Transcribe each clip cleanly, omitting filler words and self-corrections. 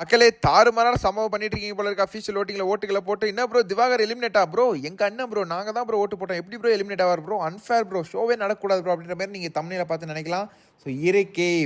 மக்களே தாறுமாறான சம்பவம் பண்ணிட்டு இருக்கீங்க போல இருக்க அஃபீஷியல் ஓட்டிங்கில் ஓட்டுகளை போட்டு என்ன ப்ரோ திவாகர் எலிமினேட்டா ப்ரோ எங்க அண்ணன் ப்ரோ நாங்கள் தான் ப்ரோ ஓட்டு போட்டோம் எப்படி ப்ரோ எலிமினேட் ஆவார் ப்ரோ அன்ஃபேர் ப்ரோ ஷோவே நடக்கூடாது ப்ரோ அப்படின்ற மாதிரி நீங்கள் தமிழில் பார்த்து நினைக்கலாம். ஸோ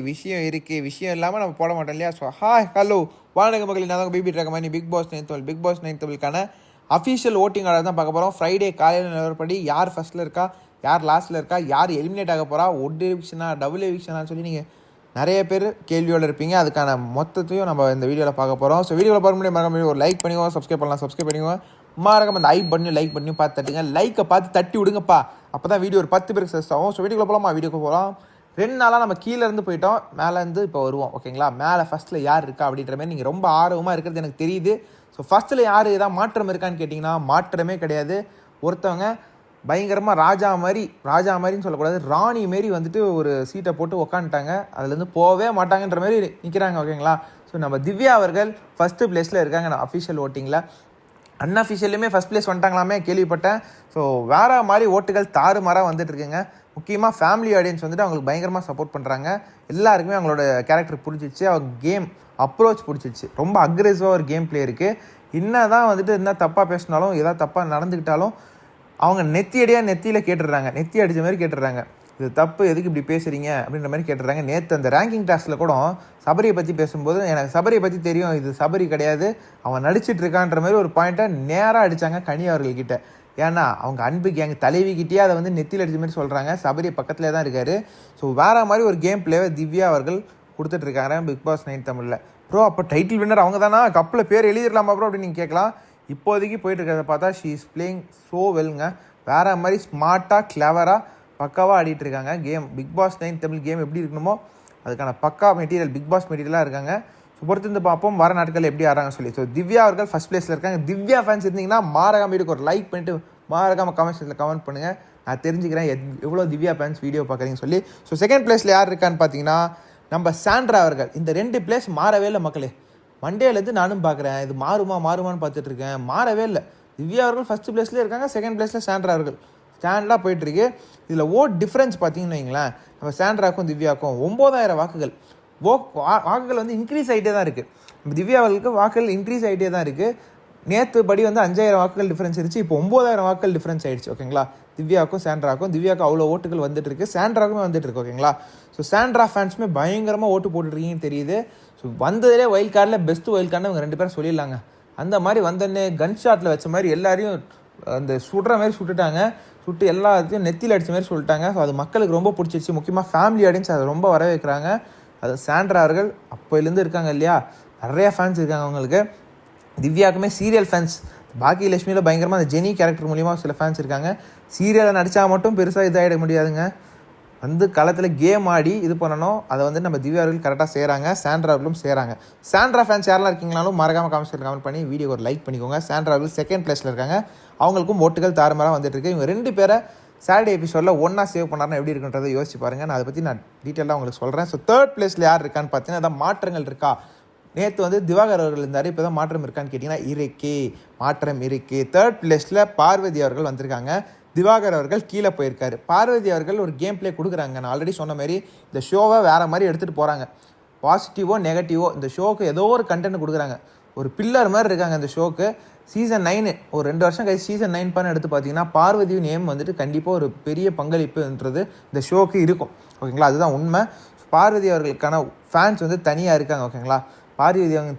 விஷயம் இல்லாமல் நம்ம போட மாட்டோம் இல்லையா. ஸோ ஹாய் ஹலோ வாடகை மகளிர் நான் தான் பிபி ட்ராக் மாதிரி பிக் பாஸ் நைன் தமிழுக்கான அஃபீஷியல் ஓட்டிங் ஆர்டர் தான் பார்க்க போகிறோம். ஃப்ரைடே காலையில் நிலவரப்படி யார் ஃபஸ்ட்டில் இருக்கா யார் லாஸ்ட்டில் இருக்கா யார் எலிமினேட் ஆக போகிறா ஒட்டு எவிக்ஷனா டபுள் எவிக்ஷனான்னு சொல்லி நீங்கள் நிறைய பேர் கேள்வியோடு இருப்பீங்க. அதுக்கான மொத்தத்தையும் நம்ம இந்த வீடியோவில் பார்க்க போகிறோம். ஸோ வீடியோவில் பார்க்க முடியும் மறக்காம ஒரு லைக் பண்ணிக்கோங்க, சப்ஸ்கிரைப் பண்ணிக்கோங்க. மறக்காம அந்த பண்ணி லைக் பண்ணி பார்த்து தட்டுங்க. லைக்கை பார்த்து தட்டி விடுங்கப்பா, அப்போ தான் வீடியோ ஒரு 10 பேருக்கு சஸ் ஆகும். ஸோ வீடியோக்குள்ள போகலாமா? வீடியோக்கு போகலாம். 2 நாளாக நம்ம கீழேருந்து போயிட்டோம், மேலேருந்து இப்போ வருவோம் ஓகேங்களா. மேலே ஃபஸ்ட்டில் யார் இருக்கா அப்படின்ற மாதிரி நீங்கள் ரொம்ப ஆர்வமாக இருக்கிறது எனக்கு தெரியுது. ஸோ ஃபஸ்ட்டில் யார் ஏதாவது மாற்றம் இருக்கான்னு கேட்டிங்கன்னா மாற்றமே கிடையாது. ஒருத்தவங்க பயங்கரமாக ராஜா மாதிரின்னு சொல்லக்கூடாது, ராணி மாரி வந்துட்டு ஒரு சீட்டை போட்டு உக்காந்துட்டாங்க, அதுலேருந்து போகவே மாட்டாங்கன்ற மாதிரி நிற்கிறாங்க ஓகேங்களா. ஸோ நம்ம திவ்யா அவர்கள் ஃபஸ்ட்டு பிளேஸில் இருக்காங்க நான் அஃபிஷியல் ஓட்டிங்கில். அன்அஃபிஷியல்லையுமே ஃபஸ்ட் பிளேஸ் வந்துட்டாங்களாமே கேள்விப்பட்டேன். ஸோ வேறு மாதிரி ஓட்டுகள் தாறுமாறாக வந்துட்டு இருக்குங்க. முக்கியமாக ஃபேமிலி ஆடியன்ஸ் வந்துட்டு அவங்களுக்கு பயங்கரமாக சப்போர்ட் பண்ணுறாங்க. எல்லாருக்குமே அவங்களோட கேரக்டர் பிடிச்சிச்சு, அவங்க கேம் அப்ரோச் பிடிச்சிச்சு. ரொம்ப அக்ரெசிவாக ஒரு கேம் பிளே இருக்குது. என்ன தான் வந்துட்டு என்ன தப்பாக பேசினாலும் ஏதாவது தப்பாக நடந்துக்கிட்டாலும் அவங்க நெத்தியில் கேட்டுடுறாங்க, நெத்தி அடித்த மாதிரி கேட்டுடுறாங்க. இது தப்பு, எதுக்கு இப்படி பேசுகிறீங்க அப்படின்ற மாதிரி கேட்டுடுறாங்க. நேற்று அந்த ரேங்கிங் டாஸ்கில் கூட சபரியை பற்றி பேசும்போது எனக்கு சபரியை பற்றி தெரியும், இது சபரி கிடையாது, அவன் நடிச்சிட்டு இருக்கான்ற மாதிரி ஒரு பாயிண்ட்டை நேராக அடித்தாங்க கனி அவர்கள்கிட்ட. ஏன்னா அவங்க அன்புக்கு எங்கள் தலைவிக்கிட்டே அதை வந்து நெத்தியில் அடித்த மாதிரி சொல்கிறாங்க. சபரி பக்கத்துலேயே தான் இருக்கார். ஸோ வேறு மாதிரி ஒரு கேம் பிளேவை திவ்யா அவர்கள் கொடுத்துட்ருக்காங்க பிக் பாஸ் 9 தமிழில். ப்ரோ அப்போ டைட்டில் வின்னர் அவங்க தானா, கப்பில் பேர் எழுதிடலாமா ப்ரோ அப்படின்னு நீங்கள் கேட்கலாம். இப்போதைக்கு போயிட்டு இருக்கிறத பார்த்தா ஷீ இஸ் பிளேயிங் ஸோ வெல்ங்க. வேறு மாதிரி ஸ்மார்ட்டாக கிளவராக பக்காவாக ஆடிட்டு இருக்காங்க. Game Bigg Boss 9 Tamil game எப்படி இருக்கணுமோ அதுக்கான பக்கா மெட்டீரியல் பிக் பாஸ் மெட்டீரியலாக இருக்காங்க. ஸோ பொறுத்திருந்து பார்ப்போம் வர நாட்கள் எப்படி ஆறாங்க சொல்லி. ஸோ திவ்யா அவர்கள் ஃபஸ்ட் பிளேஸில் இருக்காங்க. திவ்யா ஃபேன்ஸ் இருந்தீங்கன்னா மறக்காம வீடியோக்கு ஒரு லைக் பண்ணிட்டு மறக்காம கமெண்ட் செக்ஷனில் கமெண்ட் பண்ணுங்கள். நான் தெரிஞ்சுக்கிறேன் எவ்வளோ திவ்யா ஃபேன்ஸ் வீடியோ பார்க்குறீங்கன்னு சொல்லி. ஸோ செகண்ட் பிளேஸில் யார் இருக்கான்னு பார்த்தீங்கன்னா நம்ம சாண்ட்ரா அவர்கள். இந்த 2 பிளேஸ் மாறவே இல்லை மக்களே. மண்டேலேருந்து நானும் பார்க்குறேன், இது மாறுமான்னு பார்த்துட்ருக்கேன், மாறவே இல்லை. திவ்யா அவர்கள் ஃபஸ்ட்டு பிளேஸ்லேயே இருக்காங்க, செகண்ட் பிளேஸில் சாண்ட்ரா அவர்கள் ஸ்டாண்டாக போயிட்டுருக்கு. இதில் ஓட் டிஃப்ரென்ஸ் பார்த்தீங்கன்னு வைங்களேன், நம்ம சாண்ட்ராக்கும் திவ்யாவுக்கும் 9000 வாக்குகள் வாக்குகள் வந்து இன்க்ரீஸ் ஆகிட்டே தான் இருக்குது. நம்ம திவ்யா அவர்களுக்கு வாக்குகள் இன்க்ரீஸ் ஆகிட்டே தான் இருக்குது. நேற்று படி வந்து 5000 வாக்குகள் டிஃப்ரென்ஸ் இருந்துச்சு, இப்போ 9000 வாக்குகள் டிஃப்ரென்ஸ் ஆகிடுச்சு ஓகேங்களா. திவ்யாவுக்கும் திவ்யாவுக்கும் அவ்வளோ ஓட்டுகள் வந்துட்டு இருக்கு, சாண்ட்ராவுக்குமே வந்துட்டு இருக்கு ஓகேங்களா. ஸோ சாண்ட்ரா ஃபேன்ஸுமே பயங்கரமாக ஓட்டு போட்டுட்ருக்கீங்கன்னு தெரியுது. ஸோ வந்ததிலே வைல்ட் கார்டில் பெஸ்ட்டு வைல்ட் கார்டுன்னு அவங்க 2 பேரும் சொல்லிடலாங்க. அந்த மாதிரி வந்தோடனே கன் ஷாட்டில் வச்ச மாதிரி எல்லாரையும் அந்த சுடுற மாதிரி சுட்டுட்டாங்க, சுட்டு எல்லாத்தையும் நெத்தியில் அடித்த மாதிரி சொல்லிட்டாங்க. ஸோ அது மக்களுக்கு ரொம்ப பிடிச்சிருச்சு. முக்கியமாக ஃபேமிலி ஆடியன்ஸ் அதை ரொம்ப வரவேற்கிறாங்க. அது சாண்ட்ரா அவர்கள் அப்போலேருந்து இருக்காங்க இல்லையா, நிறையா ஃபேன்ஸ் இருக்காங்க அவங்களுக்கு. திவ்யாவுக்குமே சீரியல் ஃபேன்ஸ், பாக்கியலட்சுமியில் பயங்கரமாக அந்த ஜெனி கேரக்டர் மூலிமா சில ஃபேன்ஸ் இருக்காங்க. சீரியலை நடித்தா மட்டும் பெருசாக இதாகிட முடியாதுங்க, வந்து களத்தில் கேம் ஆடி இது பண்ணணும். அதை வந்து நம்ம திவ்யா அவர்கள் கரெக்டாக செய்கிறாங்க, சாண்ட்ரா அவர்களும் செய்கிறாங்க. சாண்ட்ரா ஃபேன்ஸ் யாரெல்லாம் இருக்கீங்கனாலும் மறக்காமல் கமெண்ட் பண்ணி வீடியோ ஒரு லைக் பண்ணிக்கோங்க. சாண்ட்ரா அவர்கள் செகண்ட் பிளேஸில் இருக்காங்க, அவங்களுக்கும் ஓட்டுகள் தாறுமாறாக வந்துட்டு இருக்கு. இவங்க 2 பேரை சாட்டர்டே எபிசோடில் ஒன்றா சேவ் பண்ணாருன்னா எப்படி இருக்குன்றதை யோசிச்சு பாருங்கள். நான் அதை பற்றி நான் டீட்டெயிலாக உங்களுக்கு சொல்கிறேன். ஸோ தேர்ட் பிளேஸில் யார் இருக்கான்னு பார்த்தீங்கன்னா அதான் மாற்றங்கள் இருக்கா. நேற்று வந்து திவாகர் அவர்கள் இருந்தார், இப்போ தான் மாற்றம் இருக்கான்னு கேட்டிங்கன்னா மாற்றம் இருக்குது. தேர்ட் பிளேஸில் பார்வதி அவர்கள் வந்திருக்காங்க, திவாகர் அவர்கள் கீழே போயிருக்காரு. பார்வதி அவர்கள் ஒரு கேம் பிளே கொடுக்குறாங்க. நான் ஆல்ரெடி சொன்ன மாதிரி இந்த ஷோவை வேறு மாதிரி எடுத்துகிட்டு போகிறாங்க. பாசிட்டிவோ நெகட்டிவோ இந்த ஷோவுக்கு ஏதோ ஒரு கண்டென்ட் கொடுக்குறாங்க. ஒரு பில்லர் மாதிரி இருக்காங்க இந்த ஷோக்கு. சீசன் 9 ஒரு 2 வருஷம் கழிச்சு சீசன் 9 பண்ண எடுத்து பார்த்தீங்கன்னா பார்வதி நேம் வந்துட்டு கண்டிப்பாக ஒரு பெரிய பங்களிப்புன்றது இந்த ஷோக்கு இருக்கும் ஓகேங்களா. அதுதான் உண்மை. பார்வதி அவர்களுக்கான ஃபேன்ஸ் வந்து தனியாக இருக்காங்க ஓகேங்களா. பார்வதி அவங்க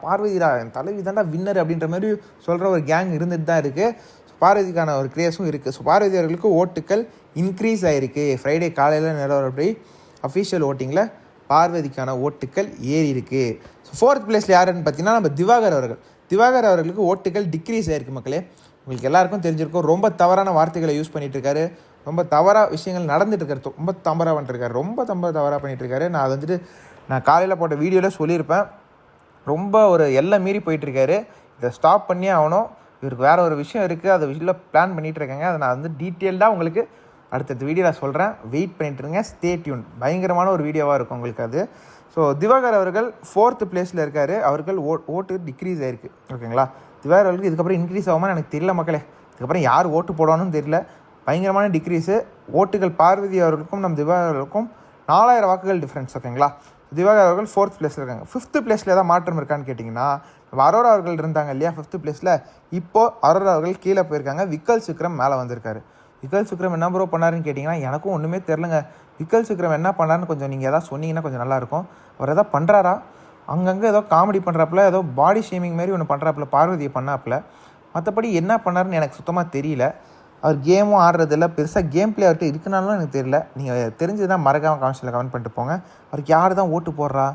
பார்வதிடா என் தலைவி தாண்டா வின்னர் அப்படின்ற மாதிரி சொல்கிற ஒரு கேங் இருந்துட்டு தான் இருக்குது. பார்வதிக்கான ஒரு கிரேஸும் இருக்குது. ஸோ பார்வதி அவர்களுக்கு ஓட்டுக்கள் இன்க்ரீஸ் ஆகிருக்கு. ஃப்ரைடே காலையில் நிலவரப்படி அஃபிஷியல் ஓட்டிங்கில் பார்வதிக்கான ஓட்டுக்கள் ஏறி இருக்குது. ஸோ ஃபோர்த் பிளேஸில் யாருன்னு பார்த்தீங்கன்னா நம்ம திவாகர் அவர்களுக்கு ஓட்டுகள் டிக்ரீஸ் ஆகிருக்கு மக்களே. உங்களுக்கு எல்லாருக்கும் தெரிஞ்சிருக்கும், ரொம்ப தவறான வார்த்தைகளை யூஸ் பண்ணிகிட்டு இருக்காரு, ரொம்ப தவறாக விஷயங்கள் நடந்துட்டு இருக்காரு, ரொம்ப தவறாக பண்ணிட்டுருக்காரு. நான் அது வந்துட்டு நான் காலையில் போட்ட வீடியோவில் சொல்லியிருப்பேன். ரொம்ப ஒரு எல்லை மீறி போயிட்டுருக்காரு, இதை ஸ்டாப் பண்ணியே ஆகணும். இவருக்கு வேறு ஒரு விஷயம் இருக்குது, அதை விஷயம் பிளான் பண்ணிகிட்டு இருக்காங்க. அதை நான் வந்து டீட்டெயில்டாக உங்களுக்கு அடுத்தடுத்த வீடியோவில் சொல்கிறேன், வெயிட் பண்ணிட்டுருங்க, ஸ்டே டியூன். பயங்கரமான ஒரு வீடியோவாக இருக்கும் உங்களுக்கு அது. ஸோ திவாகர் அவர்கள் 4th பிளேஸில் இருக்கார், அவர்கள் ஓட்டு டிக்ரீஸ் ஆகிருக்கு ஓகேங்களா. திவாகர் அவர்களுக்கு இதுக்கப்புறம் இன்க்ரீஸ் ஆகுமான்னு எனக்கு தெரியல மக்களே. இதுக்கப்புறம் யார் ஓட்டு போடணும்னு தெரியல, பயங்கரமான டிக்ரீஸு. ஓட்டுகள் பார்வதி அவர்களுக்கும் நம்ம திவாகர் அவர்களுக்கும் 4000 வாக்குகள் டிஃப்ரென்ஸ் ஓகேங்களா. திவாகர் அவர்கள் 4th பிளேஸில் இருக்காங்க. 5th பிளேஸில் ஏதாவது மாற்றம் இருக்கான்னு கேட்டிங்கன்னா, அரோரா அவர்கள் இருந்தாங்க இல்லையா 5th பிளேஸில், இப்போது அரோரா அவர்கள் கீழே போயிருக்காங்க. விக்கல்ஸ் விக்ரம் மேலே வந்திருக்காரு. விக்கல்ஸ் விக்ரம் என்ன ப்ரோ பண்ணாருன்னு கேட்டிங்கன்னா எனக்கும் ஒன்றுமே தெரிலங்க. விக்கல்ஸ் விக்ரம் என்ன பண்ணாருன்னு கொஞ்சம் நீங்கள் எதாவது சொன்னீங்கன்னா கொஞ்சம் நல்லாயிருக்கும். அவர் எதாவது பண்ணுறாரா? அங்கங்கே ஏதோ காமெடி பண்ணுறாப்புல, ஏதோ பாடி ஷேமிங் மாதிரி ஒன்று பண்ணுறாப்புல, பார்வதியை பண்ணாப்புல. மற்றபடி என்ன பண்ணாருன்னு எனக்கு சுத்தமாக தெரியல. அவர் கேமும் ஆடுறதில்ல, பெருசாக கேம் பிளே அவர்கிட்ட இருக்குனாலும் எனக்கு தெரியல. நீங்கள் தெரிஞ்சு தான் மறக்காமல் கமெண்ட்ஸில் கமெண்ட் பண்ணிட்டு போங்க. அவருக்கு யார் தான் ஓட்டு போடுறா,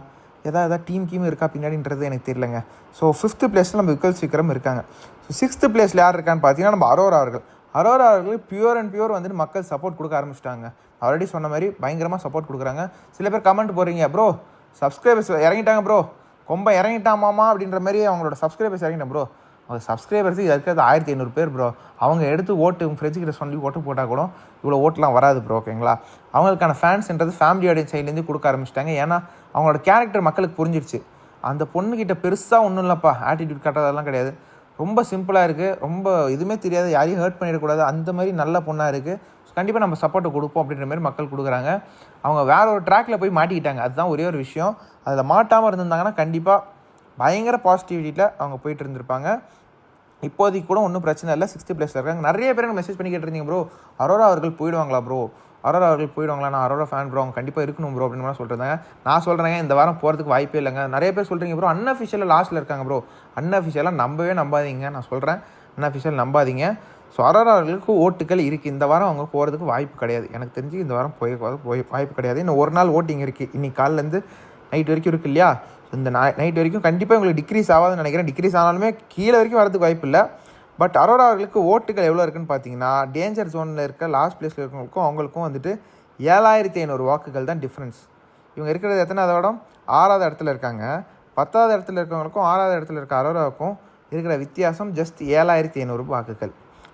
எதாவது டீம் இருக்கா பின்னாடின்றது எனக்கு தெரியலங்க. ஸோ 5th பிளேஸில் நம்ம விக்கல்ஸ் விக்ரம் இருக்காங்க. ஸோ 6th பிளேஸில் யார் இருக்கான்னு பார்த்தீங்கன்னா நம்ம அரோரா அவர்கள். அரோரா அவர்கள் பியூர் அண்ட் பியூர் வந்துட்டு மக்கள் சப்போர்ட் கொடுக்க ஆரம்பிச்சிட்டாங்க. ஆல்ரெடி சொன்ன மாதிரி பயங்கரமாக சப்போர்ட் கொடுக்குறாங்க. சில பேர் கமெண்ட் போடுறீங்க, ப்ரோ சப்ஸ்கிரைபர்ஸ் இறங்கிட்டாங்க ப்ரோ, கொம்ப இறங்கிட்டாமாமா அப்படின்ற மாதிரி அவங்களோட சப்ஸ்கிரைபர்ஸ் இறங்கிட்டேன் ப்ரோ. அவங்க சப்ஸ்கிரைபர்ஸ் இருக்கிறது 1500 பேர் ப்ரோ. அவங்க எடுத்து ஓட்டு உங்கள் ஃப்ரெண்ட்ஸுக்கிட்ட சொல்லி ஓட்டு போட்டால் கூட இவ்வளோ ஓட்டெலாம் வராது ப்ரோ. ஓகேங்களா? அவங்களுக்கான ஃபேன்ஸ்ன்றது ஃபேமிலி ஆடியன்ஸ் சைட்லேருந்து கொடுக்க ஆரம்பிச்சிட்டாங்க. ஏன்னா அவங்களோட கேரக்டர் மக்களுக்கு புரிஞ்சிடுச்சு. அந்த பொண்ணுக்கிட்ட பெருசாக ஒன்றும் இல்லைப்பா, ஆட்டிடியூட் காட்டுறதெல்லாம் கிடையாது, ரொம்ப சிம்பிளாக இருக்குது, ரொம்ப எதுவுமே தெரியாது, யாரையும் ஹர்ட் பண்ணிடக்கூடாது, அந்த மாதிரி நல்ல பொண்ணாக இருக்குது. கண்டிப்பாக நம்ம சப்போர்ட்டை கொடுப்போம் அப்படின்ற மாதிரி மக்கள் கொடுக்குறாங்க. அவங்க வேற ஒரு ட்ராக்கில் போய் மாட்டிக்கிட்டாங்க. அதுதான் ஒரே ஒரு விஷயம். அதில் மாட்டாமல் இருந்திருந்தாங்கன்னா கண்டிப்பாக பயங்கர பாசிட்டிவிட்டியில் அவங்க போயிட்டு இருந்திருப்பாங்க. இப்போதைக்கு கூட ஒன்றும் பிரச்சனை இல்லை, 6th பிளேஸில் இருக்காங்க. நிறைய பேர் எனக்கு மெசேஜ் பண்ணி கேட்டிருந்தீங்க, ப்ரோ அரோரா அவர்கள் போயிடுவாங்களா ப்ரோ, அரோரா அவர்கள் போயிடுவாங்களா, நான் அரோரா ஃபேன் ப்ரோ, அவங்க கண்டிப்பாக இருக்கணும் ப்ரோ அப்படின்னு மாதிரி சொல்லிருந்தாங்க. நான் சொல்கிறேங்க இந்த வாரம் போகிறதுக்கு வாய்ப்பே இல்லைங்க. நிறைய பேர் சொல்கிறீங்க ப்ரோ அன்அஃபிஷியலாக லாஸ்ட்டில் இருக்காங்க ப்ரோ. அன்அஃபிஷியலாக நம்பாதீங்க, நான் சொல்கிறேன் அன்அஃபிஷியல் நம்பாதீங்க. ஸோ அரோரா அவர்களுக்கு ஓட்டுகள் இருக்குது. இந்த வாரம் அவங்க போகிறதுக்கு வாய்ப்பு கிடையாது. எனக்கு தெரிஞ்சு இந்த வாரம் போய் வாய்ப்பு கிடையாது. இன்னும் ஒரு நாள் ஓட்டிங் இருக்குது. இன்றைக்கி காலிலேருந்து நைட் வரைக்கும் இருக்குது இல்லையா? ஸோ இந்த நைட் வரைக்கும் கண்டிப்பாக உங்களுக்கு டிக்ரீஸ் ஆகாதுன்னு நினைக்கிறேன். டிக்ரீஸ் ஆனாலுமே கீழே வரைக்கும் வரதுக்கு வாய்ப்பு இல்லை. பட் அரோரா அவர்களுக்கு ஓட்டுகள் எவ்வளோ இருக்குன்னு பார்த்தீங்கன்னா, டேஞ்சர் ஜோனில் இருக்க லாஸ்ட் பிளேஸில் இருக்கிறவங்களுக்கும் அவங்களுக்கும் வந்துட்டு 7500 வாக்குகள் தான் டிஃப்ரென்ஸ். இவங்க இருக்கிறது எத்தனாவது இடம்? 6வது இடத்துல இருக்காங்க. 10வது இடத்துல இருக்கவங்களுக்கும் 6வது இடத்துல இருக்க அரோராவுக்கும் இருக்கிற வித்தியாசம் ஜஸ்ட் 7500 வாக்குகள்.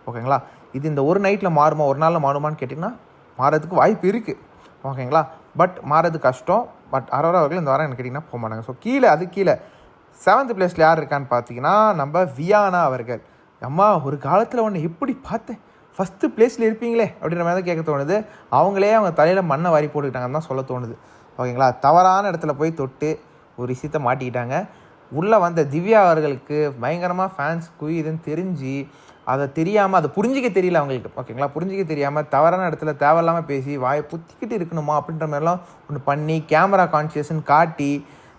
ஓகேங்களா? இது இந்த ஒரு நைட்டில் மாறுமா, ஒரு நாளில் மாறுமான்னு கேட்டிங்கன்னா மாறதுக்கு வாய்ப்பு இருக்குது. ஓகேங்களா? பட் மாறது கஷ்டம். பட் அரோரா அவர்கள் இந்த வாரம் எனக்கு கேட்டிங்கன்னா போக மாட்டாங்க. ஸோ கீழே 7th பிளேஸில் யார் இருக்கான்னு பார்த்தீங்கன்னா நம்ம வியானா அவர்கள். அம்மா ஒரு காலத்தில் ஒன்று எப்படி பார்த்தேன், 1st பிளேஸில் இருப்பீங்களே அப்படின்ற மாதிரி தான் கேட்க தோணுது. அவங்களே அவங்க தலையில் மண்ணை வாரி போட்டுக்கிட்டாங்கன்னு தான் சொல்ல தோணுது. ஓகேங்களா? தவறான இடத்துல போய் தொட்டு ஒரு விஷயத்தை மாட்டிக்கிட்டாங்க. உள்ளே வந்த திவ்யா அவர்களுக்கு பயங்கரமாக ஃபேன்ஸ் குவியுதுன்னு தெரிஞ்சு அதை தெரியாமல், அதை புரிஞ்சிக்க தெரியல அவங்களுக்கு. ஓகேங்களா? புரிஞ்சிக்க தெரியாமல் தவறான இடத்துல தேவையில்லாமல் பேசி வாயை புத்திக்கிட்டு இருக்கணுமா அப்படின்ற மாதிரிலாம் ஒன்று பண்ணி கேமரா கான்ஷியஸ்ன்னு காட்டி,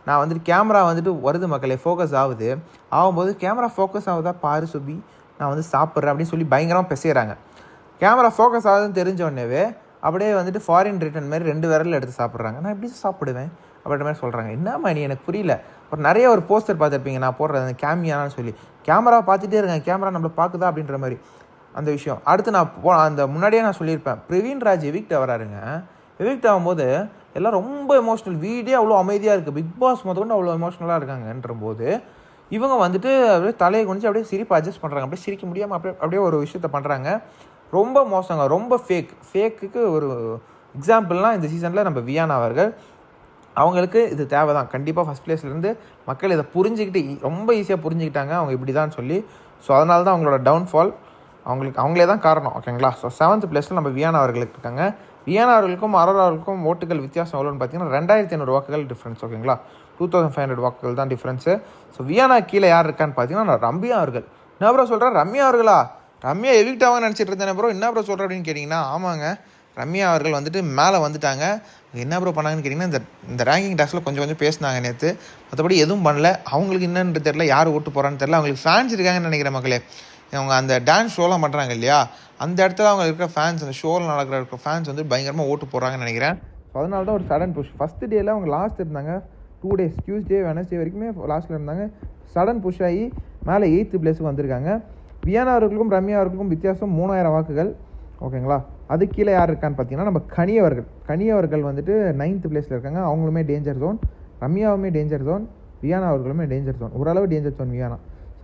நான் வந்துட்டு கேமரா வந்துட்டு வருது மக்களே, ஃபோக்கஸ் ஆகும்போது கேமரா ஃபோக்கஸ் ஆகுதா பாரு சுபி, நான் வந்து சாப்பிட்றேன் அப்படின்னு சொல்லி பயங்கரமாக பேசுகிறாங்க. கேமரா ஃபோக்கஸ் ஆகுதுன்னு தெரிஞ்ச உடனேவே அப்படியே வந்துட்டு ஃபாரின் ரிட்டர்ன் மாதிரி 2 விரலில் எடுத்து சாப்பிட்றாங்க. நான் எப்படி சாப்பிடுவேன் அப்படின்ற மாதிரி சொல்கிறாங்க. என்னம்மா நீ, எனக்கு புரியல. நிறைய ஒரு போஸ்டர் பார்த்துருப்பீங்க நான் போடுறது, அந்த கேமியானான்னு சொல்லி. கேமரா பார்த்துட்டே இருக்கேன், கேமரா நம்மளை பார்க்குதா அப்படின்ற மாதிரி அந்த விஷயம். அடுத்து நான் அந்த முன்னாடியே நான் சொல்லியிருப்பேன், பிரவீன் ராஜ் எவிக்ட் வராருங்க. எவிக்ட் ஆகும்போது எல்லாம் ரொம்ப எமோஷ்னல், வீடே அவ்வளோ அமைதியாக இருக்குது, பிக் பாஸ் முதற்கொண்டு அவ்வளோ எமோஷ்னலாக இருக்காங்கன்ற போது இவங்க வந்துட்டு அப்படியே தலையை குனிச்சு அப்படியே சிரிப்பு அட்ஜஸ்ட் பண்ணுறாங்க. அப்படியே சிரிக்க முடியாமல் அப்படியே ஒரு விஷயத்த பண்ணுறாங்க. ரொம்ப மோசங்க, ரொம்ப ஃபேக்குக்கு ஒரு எக்ஸாம்பிள்னால் இந்த சீசனில் நம்ம வியானா அவர்கள். அவங்களுக்கு இது தேவை தான் கண்டிப்பாக. 1st பிளேஸ்லேருந்து மக்கள் இதை புரிஞ்சுக்கிட்டு ரொம்ப ஈஸியாக புரிஞ்சுக்கிட்டாங்க அவங்க இப்படி தான் சொல்லி. ஸோ அதனால தான் அவங்களோட டவுன்ஃபால் அவங்களே தான் காரணம். ஓகேங்களா? ஸோ 7th பிளேஸில் நம்ம வியானா அவர்களுக்கு இருக்காங்க. வியானா அவர்களுக்கும் அரோரா அவர்களுக்கும் ஓட்டுகள் வித்தியாசம் எவ்வளோன்னு பார்த்தீங்கன்னா 2500 வாக்குகள் டிஃப்ரென்ஸ். ஓகேங்களா? 2500 வாக்குகள் தான் டிஃப்ரென்ஸு. ஸோ வியானா கீழே யார் இருக்கான்னு பார்த்தீங்கன்னா ரம்யா அவர்கள். என்ன ப்ரோ சொல்கிறேன், ரம்யா அவர்களா? ரம்யா எவிக்ட் ஆவாங்க நினச்சிட்டு இருந்தேன் ப்ரோ, என்ன ப்ரோ சொல்கிறேன் அப்படின்னு கேட்டிங்கன்னா, ஆமாங்க ரம்யா அவர்கள் வந்துட்டு மேலே வந்துட்டாங்க. என்ன ப்ரோ பண்ணாங்கன்னு கேட்டிங்கன்னா, இந்த ரேங்கிங் டாஸ்கில் கொஞ்சம் பேசினாங்க நேற்று, மற்றபடி எதுவும் பண்ணல. அவங்களுக்கு என்னன்னு தெரில, யார் ஓட்டு போகிறான்னு தெரில. அவங்களுக்கு ஃபேன்ஸ் இருக்காங்கன்னு நினைக்கிறேன் மக்களே. அவங்க அந்த டான்ஸ் ஷோலாம் பண்ணுறாங்க இல்லையா, அந்த இடத்துல அவங்க இருக்கிற ஃபேன்ஸ், அந்த ஷோவில் இருக்கிற ஃபேன்ஸ் வந்து பயங்கரமாக ஓட்டு போடுறாங்கன்னு நினைக்கிறேன். ஸோ அதனால தான் ஒரு சடன் புஷ். ஃபஸ்ட்டு டேயில் அவங்க லாஸ்ட் இருந்தாங்க, 2 days டியூஸ்டே வெனஸ்டே வரைக்குமே லாஸ்ட்டில் இருந்தாங்க. சடன் புஷ் ஆகி மேலே 8th பிளேஸுக்கு வந்திருக்காங்க. வியானா அவர்களுக்கும் ரம்யா அவர்களுக்கும் வித்தியாசம் 3000 வாக்குகள். ஓகேங்களா? அது கீழே யார் இருக்கான்னு பார்த்தீங்கன்னா நம்ம கனி அவர்கள் வந்துட்டு 9th பிளேஸில் இருக்காங்க. அவங்களுமே டேஞ்சர் ஜோன், ரம்யாவுமே டேஞ்சர் ஜோன், வியானா அவர்களுமே டேஞ்சர் ஜோன், ஓரளவு டேஞ்சர் ஜோன் வியானா.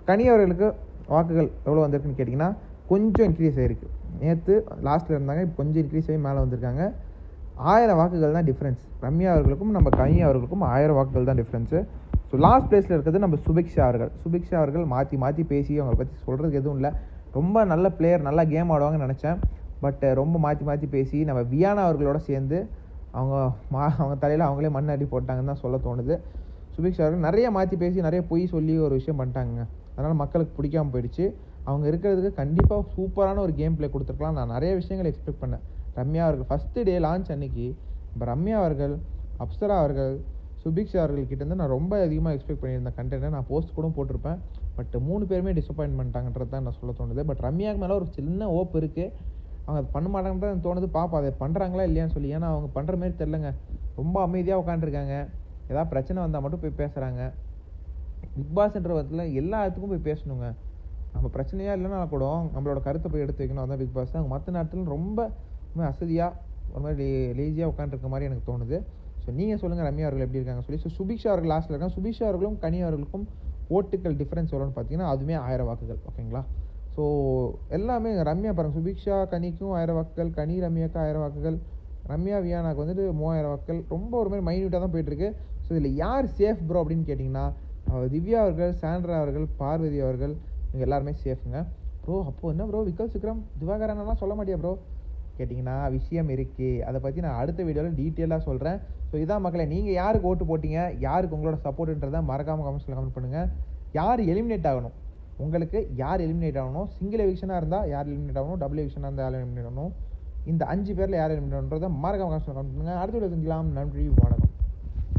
கனி அவர்களுக்கு வாக்குகள் எவ்வளோ வந்திருக்குன்னு கேட்டிங்கன்னா கொஞ்சம் இன்க்ரீஸ் ஆகிருக்கு. நேற்று லாஸ்ட்டில் இருந்தாங்க, இப்போ கொஞ்சம் இன்க்ரீஸ் ஆகி மேலே வந்திருக்காங்க. 1000 வாக்குகள் தான் டிஃப்ரென்ஸ். ரம்யா அவர்களுக்கும் நம்ம கனி அவர்களுக்கும் 1000 வாக்குகள் தான் டிஃப்ரென்ஸு. ஸோ லாஸ்ட் பிளேஸில் இருக்கிறது நம்ம சுபிக்ஷா அவர்கள் மாற்றி பேசி அவங்களை பற்றி சொல்கிறதுக்கு எதுவும் இல்லை. ரொம்ப நல்ல பிளேயர், நல்லா கேம் ஆடுவாங்கன்னு நினச்சேன். பட் ரொம்ப மாற்றி பேசி நம்ம வியானா அவர்களோட சேர்ந்து அவங்க தலையில் அவங்களே மண் அடி போட்டாங்கன்னு தான் சொல்ல தோணுது. சுபிக்ஷா அவர்கள் நிறைய மாற்றி பேசி நிறைய பொய் சொல்லி ஒரு விஷயம் பண்ணிட்டாங்க. அதனால் மக்களுக்கு பிடிக்காமல் போயிடுச்சு. அவங்க இருக்கிறதுக்கு கண்டிப்பாக சூப்பரான ஒரு கேம் ப்ளே கொடுத்துருக்கலாம். நான் நிறைய விஷயங்கள் எக்ஸ்பெக்ட் பண்ணேன். ரம்யா அவர்கள் ஃபஸ்ட்டு டே லான்ச் அன்னைக்கு இப்போ ரம்யா அவர்கள், அப்சரா அவர்கள், சுபிக்ஷா அவர்கள்கிட்டேருந்து நான் ரொம்ப அதிகமாக எக்ஸ்பெக்ட் பண்ணியிருந்தேன் கண்டென்ட்டை. நான் போஸ்ட் கூட போட்டிருப்பேன். பட் 3 பேருமே டிசப்பாயின்ட் பண்ணிட்டாங்கன்றது தான் நான் சொல்ல தோணுது. பட் ரம்யாவுக்கு மேலே ஒரு சின்ன ஹோப் இருக்குது. அவங்க அது பண்ண மாட்டாங்கன்றது தோணுது. பார்ப்போம் அதை பண்ணுறாங்களா இல்லையான்னு சொல்லி. ஏன்னா அவங்க பண்ணுற மாரி தெரிலங்க. ரொம்ப அமைதியாக உட்காந்துருக்காங்க. ஏதாவது பிரச்சனை வந்தால் மட்டும் போய் பேசுகிறாங்க. பிக் பாஸ்ன்ற விதத்தில் எல்லா இடத்துக்கும் போய் பேசணுங்க. நம்ம பிரச்சனையாக இல்லைன்னா கூட நம்மளோட கருத்தை போய் எடுத்து வைக்கணும். அதான் பிக் பாஸ். அவங்க மற்ற நேரத்தில் ரொம்ப அசதியாக ஒரு மாதிரி லேசியாக உட்காந்துருக்க மாதிரி எனக்கு தோணுது. ஸோ நீங்கள் சொல்லுங்கள் ரம்யா அவர்கள் எப்படி இருக்காங்க சொல்லி. ஸோ சுபிக்ஷா அவர்கள் லாஸ்ட்டில் இருக்காங்க. சுபிக்ஷா அவர்களும் கனி அவர்களுக்கும் ஓட்டுகள் டிஃப்ரென்ஸ் எவ்வளோன்னு பார்த்தீங்கன்னா அதுவுமே 1000 வாக்குகள். ஓகேங்களா. ஸோ எல்லாமே ரம்யா பாருங்கள், சுபிக்ஷா கனிக்கும் 1000 வாக்குகள், கனி ரம்யாவுக்கு 1000 வாக்குகள், ரம்யா வியானாக்கு வந்துட்டு 3000 வாக்குகள். ரொம்ப ஒரு மாதிரி மைன்யூட்டாக தான் போயிட்டுருக்கு. ஸோ இதில் யார் சேஃப் ப்ரோ அப்படின்னு கேட்டிங்கன்னா திவ்யா அவர்கள், சாண்ட்ரா அவர்கள், பார்வதி அவர்கள் இவங்க எல்லாருமே சேஃபுங்க. ப்ரோ அப்போது என்ன ப்ரோ விக்கல் சிக்ரம் திவாகரனெல்லாம் சொல்ல மாட்டியா ப்ரோ கேட்டிங்கன்னா விஷயம் இருக்குது. அதை பற்றி நான் அடுத்த வீடியோவில் டீட்டெயிலாக சொல்கிறேன். ஸோ இதான் மக்களே, நீங்கள் யாருக்கு ஓட்டு போட்டிங்க, யாருக்கு உங்களோட சப்போர்ட்டுன்றதை மறக்காமல் கமெண்ட்ஸில் கமெண்ட் பண்ணுங்கள். யார் எலிமினேட் ஆகணும், உங்களுக்கு யார் எலிமினேட் ஆகணும், சிங்கிள் எவிக்ஷனாக இருந்தால் யார் எலிமினேட் ஆகணும், டபுள் எவிக்ஷனாக இருந்தால் யார் எலிமினேட் ஆகணும், இந்த 5 பேரில் யார் எலிமினேட் ஆகணுன்றதை மறக்காமல் கமெண்ட்ஸில் கமெண்ட் பண்ணுங்கள். அடுத்த வீடியோ செஞ்சுக்கலாம். நன்றி, வணக்கம்.